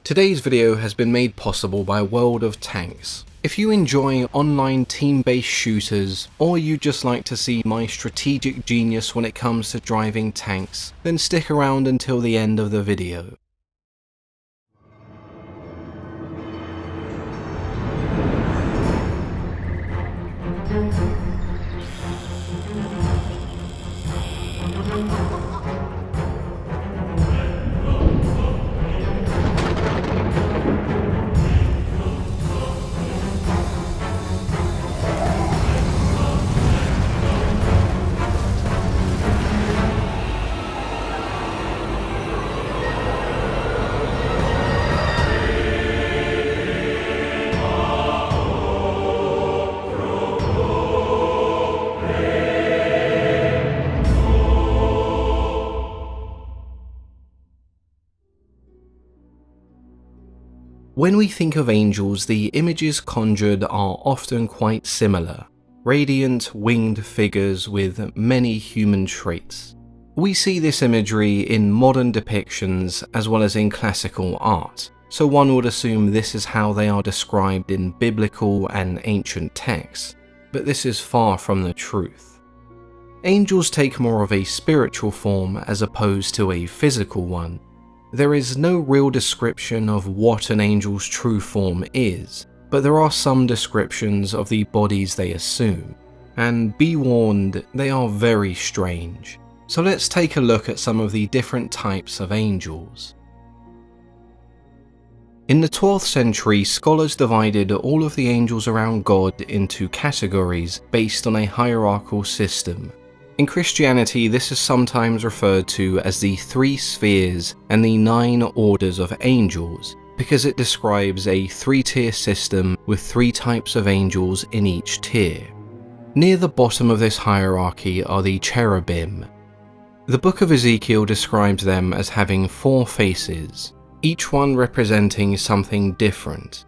Today's video has been made possible by World of Tanks. If you enjoy online team-based shooters, or you just like to see my strategic genius when it comes to driving tanks, then stick around until the end of the video. When we think of angels, the images conjured are often quite similar. Radiant, winged figures with many human traits. We see this imagery in modern depictions as well as in classical art, so one would assume this is how they are described in biblical and ancient texts, but this is far from the truth. Angels take more of a spiritual form as opposed to a physical one. There is no real description of what an angel's true form is, but there are some descriptions of the bodies they assume. And be warned, they are very strange. So let's take a look at some of the different types of angels. In the 12th century, scholars divided all of the angels around God into categories based on a hierarchical system. In Christianity, this is sometimes referred to as the 3 spheres and the 9 orders of angels, because it describes a 3-tier system with 3 types of angels in each tier. Near the bottom of this hierarchy are the cherubim. The book of Ezekiel describes them as having 4 faces, each one representing something different.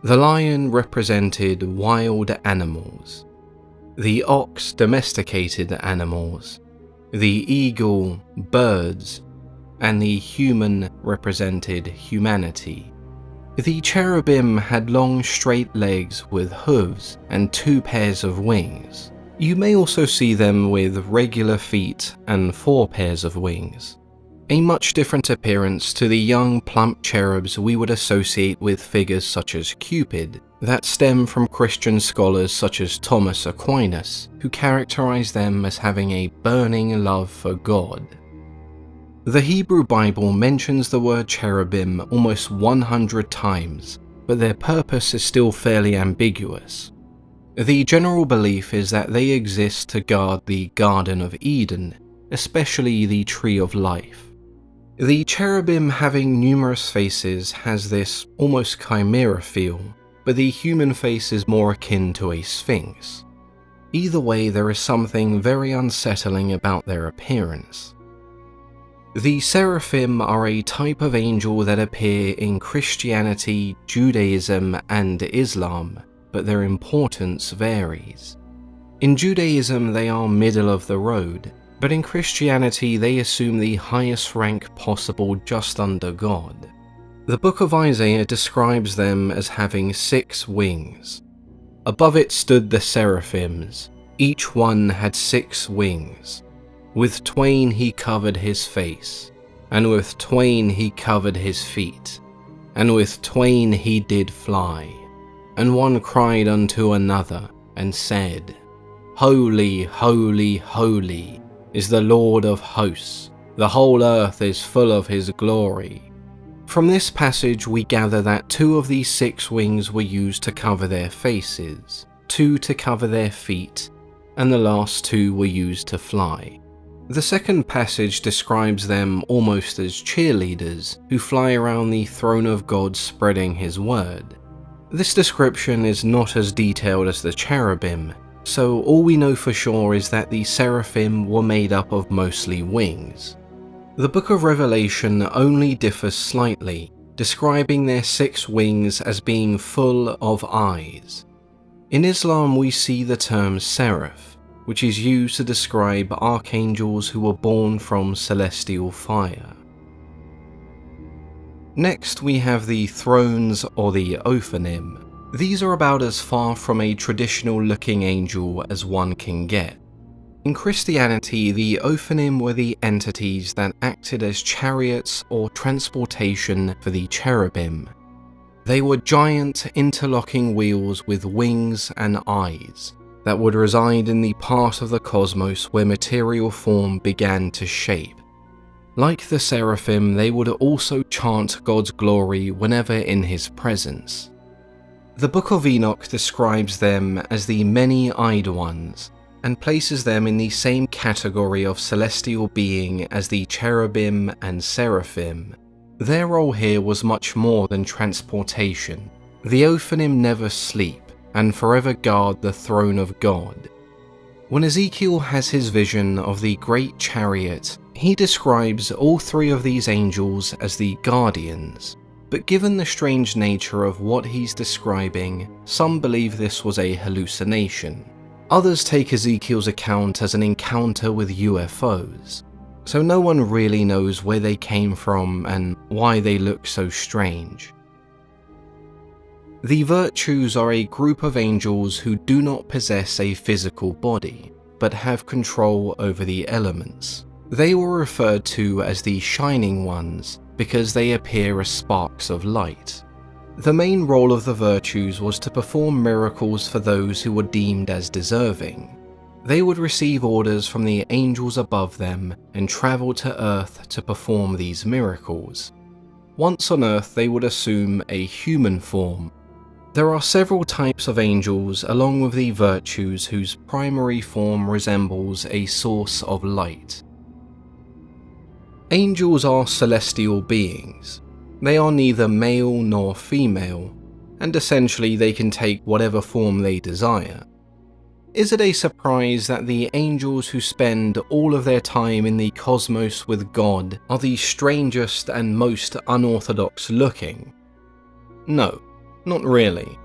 The lion represented wild animals. The ox, domesticated animals, the eagle, birds, and the human represented humanity. The cherubim had long straight legs with hooves and 2 pairs of wings. You may also see them with regular feet and 4 pairs of wings. A much different appearance to the young plump cherubs we would associate with figures such as Cupid, that stem from Christian scholars such as Thomas Aquinas, who characterize them as having a burning love for God. The Hebrew Bible mentions the word cherubim almost 100 times, but their purpose is still fairly ambiguous. The general belief is that they exist to guard the Garden of Eden, especially the Tree of Life. The cherubim having numerous faces has this almost chimera feel, but the human face is more akin to a sphinx. Either way, there is something very unsettling about their appearance. The seraphim are a type of angel that appear in Christianity, Judaism, and Islam, but their importance varies. In Judaism, they are middle of the road, but in Christianity they assume the highest rank possible just under God. The book of Isaiah describes them as having 6 wings. Above it stood the seraphims, each one had 6 wings. With twain he covered his face, and with twain he covered his feet, and with twain he did fly. And one cried unto another, and said, Holy, holy, holy is the Lord of hosts, the whole earth is full of his glory. From this passage we gather that 2 of these 6 wings were used to cover their faces, 2 to cover their feet, and the last 2 were used to fly. The second passage describes them almost as cheerleaders who fly around the throne of God spreading his word. This description is not as detailed as the cherubim, so all we know for sure is that the seraphim were made up of mostly wings. The book of Revelation only differs slightly, describing their 6 wings as being full of eyes. In Islam we see the term seraph, which is used to describe archangels who were born from celestial fire. Next we have the Thrones or the Ophanim. These are about as far from a traditional looking angel as one can get. In Christianity, the Ophanim were the entities that acted as chariots or transportation for the cherubim. They were giant interlocking wheels with wings and eyes that would reside in the part of the cosmos where material form began to shape. Like the seraphim, they would also chant God's glory whenever in His presence. The Book of Enoch describes them as the many-eyed ones, and places them in the same category of celestial being as the cherubim and seraphim. Their role here was much more than transportation. The Ophanim never sleep, and forever guard the throne of God. When Ezekiel has his vision of the great chariot, he describes all three of these angels as the guardians. But given the strange nature of what he's describing, some believe this was a hallucination. Others take Ezekiel's account as an encounter with UFOs, so no one really knows where they came from and why they look so strange. The Virtues are a group of angels who do not possess a physical body, but have control over the elements. They were referred to as the Shining Ones because they appear as sparks of light. The main role of the Virtues was to perform miracles for those who were deemed as deserving. They would receive orders from the angels above them and travel to Earth to perform these miracles. Once on Earth, they would assume a human form. There are several types of angels along with the Virtues whose primary form resembles a source of light. Angels are celestial beings. They are neither male nor female, and essentially they can take whatever form they desire. Is it a surprise that the angels who spend all of their time in the cosmos with God are the strangest and most unorthodox looking? No, not really.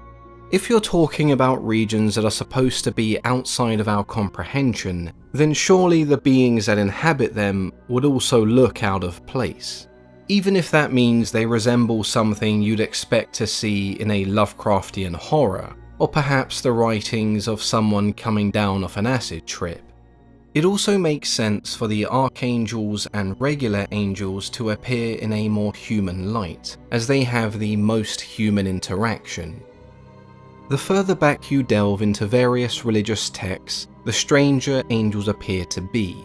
If you're talking about regions that are supposed to be outside of our comprehension, then surely the beings that inhabit them would also look out of place. Even if that means they resemble something you'd expect to see in a Lovecraftian horror, or perhaps the writings of someone coming down off an acid trip. It also makes sense for the archangels and regular angels to appear in a more human light, as they have the most human interaction. The further back you delve into various religious texts, the stranger angels appear to be.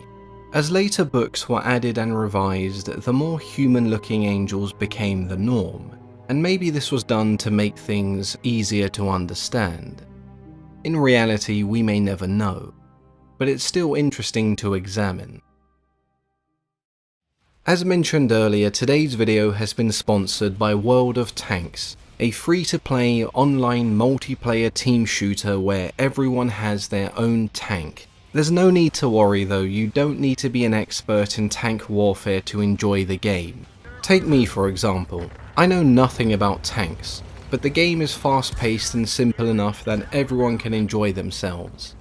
As later books were added and revised, the more human-looking angels became the norm, and maybe this was done to make things easier to understand. In reality, we may never know, but it's still interesting to examine. As mentioned earlier, today's video has been sponsored by World of Tanks, a free-to-play online multiplayer team shooter where everyone has their own tank. There's no need to worry though, you don't need to be an expert in tank warfare to enjoy the game. Take me for example. I know nothing about tanks, but the game is fast-paced and simple enough that everyone can enjoy themselves.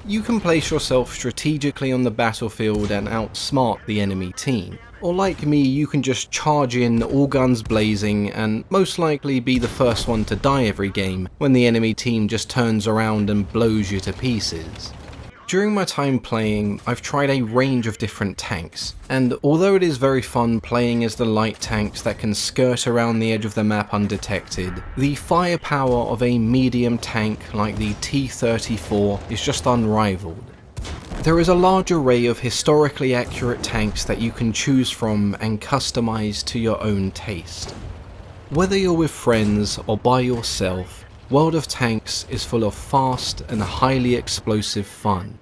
You can place yourself strategically on the battlefield and outsmart the enemy team. Or like me, you can just charge in all guns blazing and most likely be the first one to die every game when the enemy team just turns around and blows you to pieces. During my time playing, I've tried a range of different tanks, and although it is very fun playing as the light tanks that can skirt around the edge of the map undetected, the firepower of a medium tank like the T-34 is just unrivaled. There is a large array of historically accurate tanks that you can choose from and customize to your own taste. Whether you're with friends or by yourself, World of Tanks is full of fast and highly explosive fun.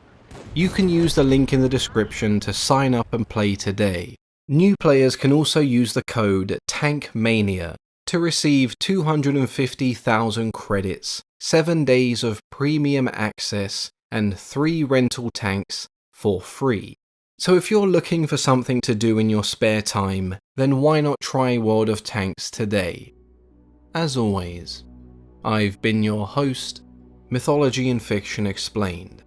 You can use the link in the description to sign up and play today. New players can also use the code TANKMANIA to receive 250,000 credits, 7 days of premium access, and 3 rental tanks for free. So if you're looking for something to do in your spare time, then why not try World of Tanks today? As always, I've been your host, Mythology and Fiction Explained.